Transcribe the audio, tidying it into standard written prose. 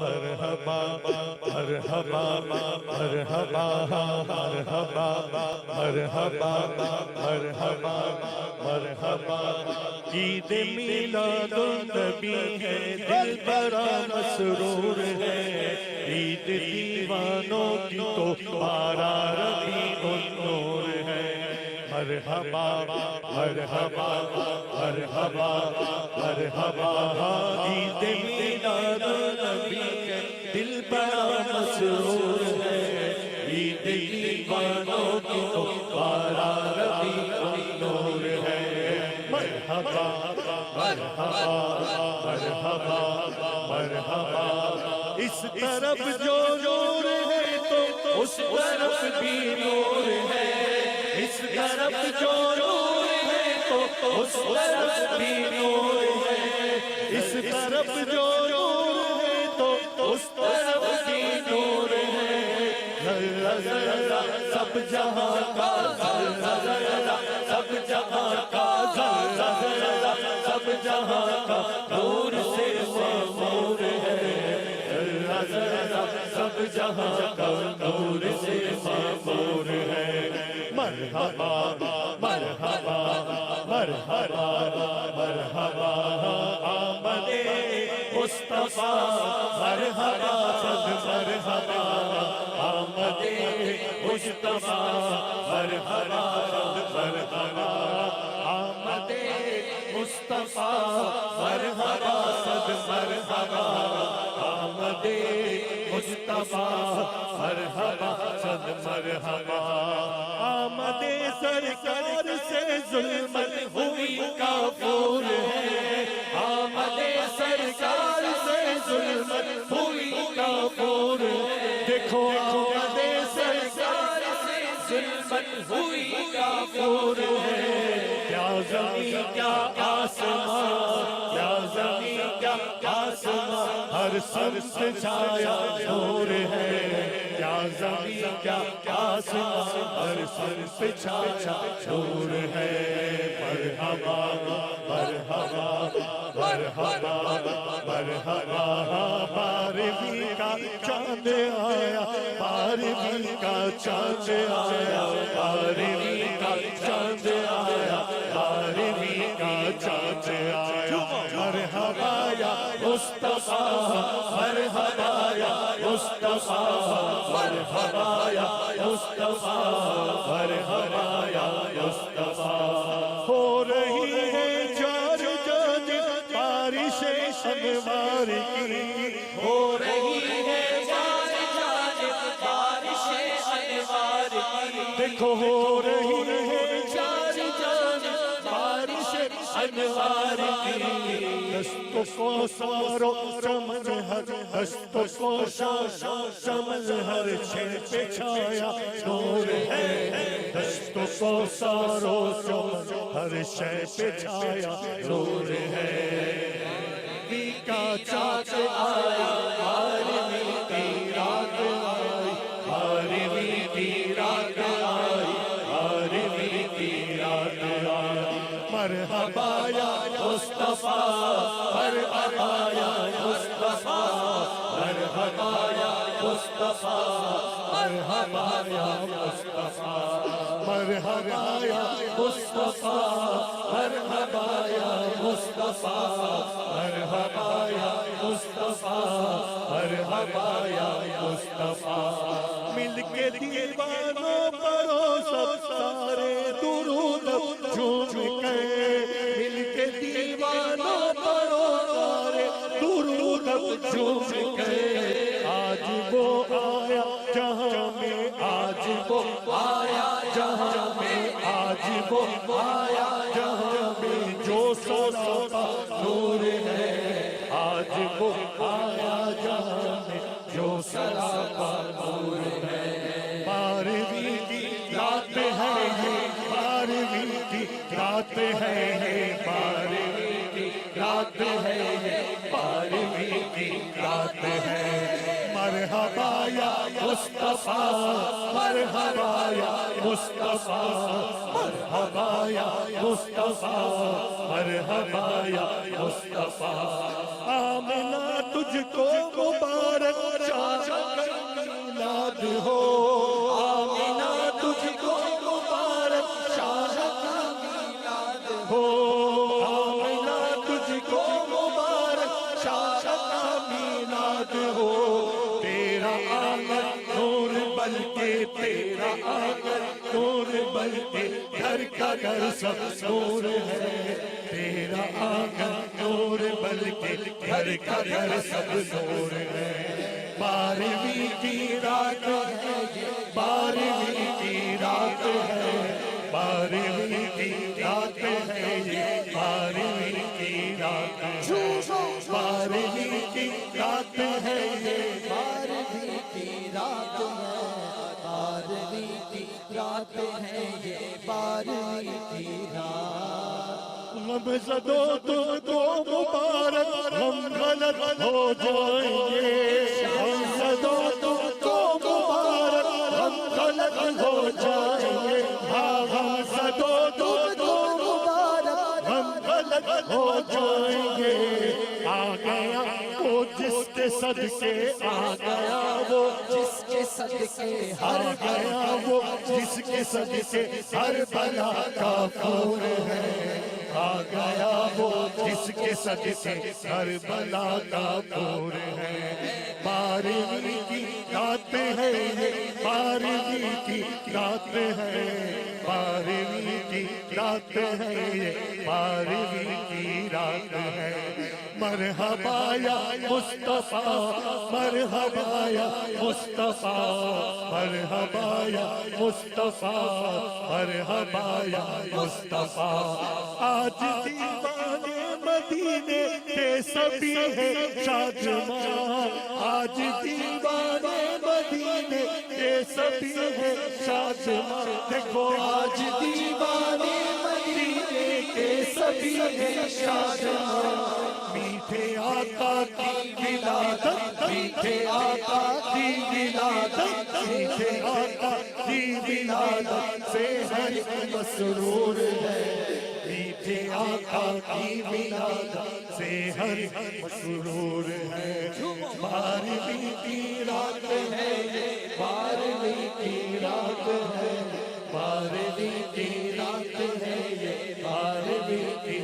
مرحبا مرحبا مرحبا مرحبا مرحبا مرحبا مرحبا عید میلاد النبی ہے دل بڑا مسرور ہے عید دیوانوں کی تو بارہ ربیع النور ہے مرحبا مرحبا مرحبا مرحبا عید میلاد النبی ہے دل بڑا مسرور ہے عید دیوانوں کی تو بارہ ربیع النور ہے مرحبا مرحبا مرحبا مرحبا اس طرف جو نور ہے تو اس طرف بھی نور ہے اس طرف جو نور ہے تو اس طرف بھی نور ہے اس طرف جو نور ہے تو اس طرف بھی نور ہے ذرہ ذرہ سب جہاں کا ذرہ ذرہ سب جہاں کا ذرہ ذرہ سب جہاں کا نور سے معمور ہے ذرہ ذرہ سب جہاں کا نور سے معمور ہے مرحبا مرحبا مرحبا مرحبا آمد مصطفیٰ مرحبا صد مرحبا آمد مصطفیٰ مرحبا صد مرحبا آمد مصطفیٰ مرحبا صد مرحبا آمد مصطفیٰ مرحبا صد مرحبا آمد سرکار سے ظلمت ہوئی کافور ہے آمد سرکار سے ظلمت ہوئی کافور ہے دیکھو آمد سرکار سے ظلمت ہوئی کافور ہے کیا زمین کیا آسمان کیا زمین کیا آسمان ہر سر سے چھایا نور ہے کیا زمین کیا آسمان ہر سر سے چھایا نور ہے مرحبا مرحبا مرحبا مرحبا بارہویں کا چاند آیا بارہویں کا چاند آیا بارہویں کا چاند آیا بارہویں کا چاند آیا مرحبا یا مصطفیٰ مرحبا یا مصطفیٰ مرحبا یا مصطفیٰ مرحبا یا مصطفیٰ ہو رہی ہے چار جاج بارش انوار کی ہو رہی ہے چار جاج بارش انوار کی دیکھو ہو رہی ہے چار جاج بارش انوار کی دست کو سارو چمن ہر دست کو چمن ہر چھے پہ چھایا نور ہے دست کو سارو چمن ہر چھے پہ چھایا نور ہے بی کا چاچ آیا بارہویں کی رات آئی بارہویں کی رات آئی بارہویں کی رات آئی مرحبا یا مصطفیٰ مرحبا یا مصطفیٰ مرحبا یا مصطفیٰ مرحبا یا مصطفیٰ مرحبا یا مصطفیٰ مرحبا یا مصطفیٰ مرحبا یا مصطفیٰ مرحبا یا مصطفیٰ مل کے دیوانوں پڑھو سب سارے درود جھوم کے مل کے دیوانوں پڑھو سارے درود جھوم کے آج وہ آیا جہاں میں آج وہ آیا جہاں میں آج وہ آیا جہاں میں جو سراپا نور ہے آج وہ آیا جہاں میں جو سراپا نور ہے بارہویں کی رات ہے یہ بارہویں کی رات ہے یہ بارہویں کی رات ہے یہ بارہویں کی رات ہے مرحبا یا مصطفیٰ مرحبا یا مصطفیٰ مرحبا یا مصطفیٰ مرحبا یا مصطفیٰ آمنہ تجھ کو مبارک ہو آمینہ تجھ کو مبارک شاہ کا میلاد ہو آمینہ تجھ کو مبارک شاہ کا میلاد ہو تیرا آنگن نور بلکہ تیرا آنگن نور بلکہ گھر کا گھر سب نور ہے تیرا آنگن نور بلکہ گھر کا گھر سب نور ہے 12ویں کی رات ہے 12ویں کی رات ہے 12ویں کی رات ہے یہ 12ویں کی رات ہے 12ویں کی رات ہے یہ 12ویں کی رات ہے 12ویں کی رات ہے یہ 12ویں کی رات غم زدو تم کو مبارک ہم غلط ہو جائیں گے غم زدو تم کو مبارک ہم غلط ہو جائیں گے غم زدو تم کو مبارک ہم غلط ہو جائیں گے آ گیا وہ جس کے صدقے آ گیا وہ جس کے صدقے آ گیا وہ جس کے صدقے ہر بلا کا پور ہے آ گیا وہ جس کے صدقے ہر بلا کا پور ہے 12ویں کی رات ہے یہ 12ویں کی رات ہے 12ویں کی رات ہے یہ 12ویں کی رات ہے مرحبا یا مصطفیٰ مرحبا یا مصطفیٰ مرحبا یا مصطفیٰ مرحبا یا مصطفیٰ آج دیوانے مدینے کے سبھی ہیں شادمان آج دیوانے مدینے کے سبھی ہیں شادمان دیکھو آج دیوانے مدینے کے سبھی ہیں شادمان میٹھے آقا کی ولادت میٹھے آقا کی ولادت میٹھے آقا کی ولادت سے ہر مسرور ہے میٹھے آقا کی ولادت سے ہر مسرور ہے 12ویں کی رات ہے 12ویں کی رات ہے 12ویں کی رات ہے 12ویں کی